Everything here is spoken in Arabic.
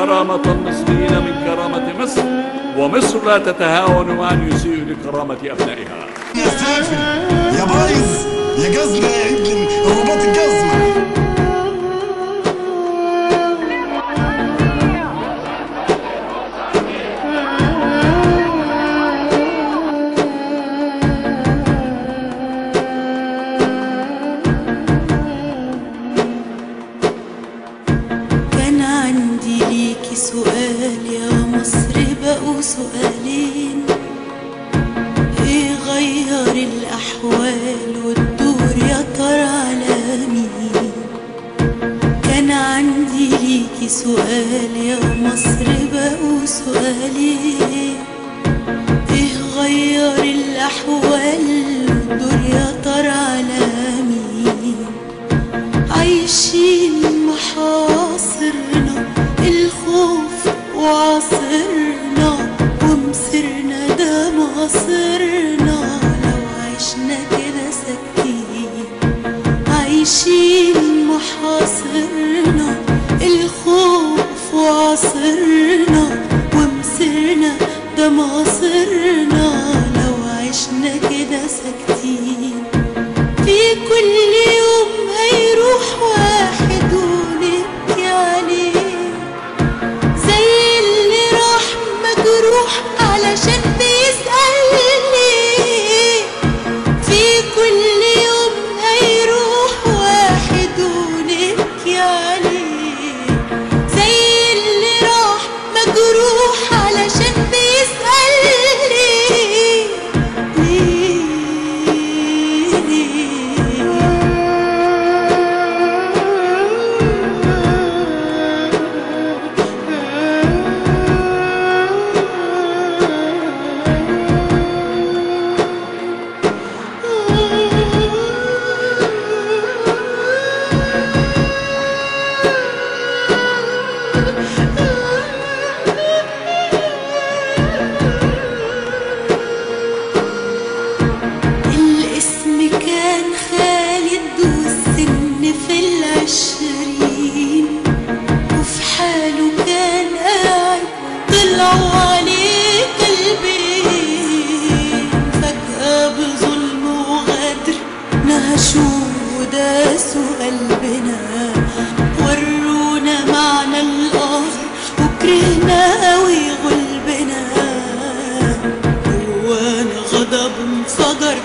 كرامة المصريين من كرامة مصر، ومصر لا تتهاون وأن يسيء لكرامة أبنائها. يا سافل يا بايظ يا جزمة يا ابن الرباط الجزمة. كان عندي ليكي سؤال يا مصر، بقوا سؤالين. ايه غير الأحوال والدور يا ترى على مين؟ كان عندي ليكي سؤال يا مصر، بقوا سؤالين. ايه غير الأحوال والدور يا ترى على مين؟ عايشين محاصرنا الخوف وعصرنا، ومصيرنا ده مصيرنا لو عشنا كده ساكتين. عايشين محاصرنا الخوف وعصرنا، ومصيرنا ده مصيرنا لو عشنا كده ساكتين. في كل يوم هيروح واحد ونبكي عليه، زي اللي راح مجروح علشان بيسأل ليه. في كل يوم هيروح واحد ونبكي عليه، زي اللي راح مجروح علشان بيسأل ليه. ليه الاسم كان خالد والسن في العشرين، وفي حاله كان قاعد طلعوا عليه قلبين. فجأة بظلم وغدر نهشوا وداسوا قلبنا، ورونا معنى القهر وكرهنا قوي غلبنا. جوانا غضب انفجر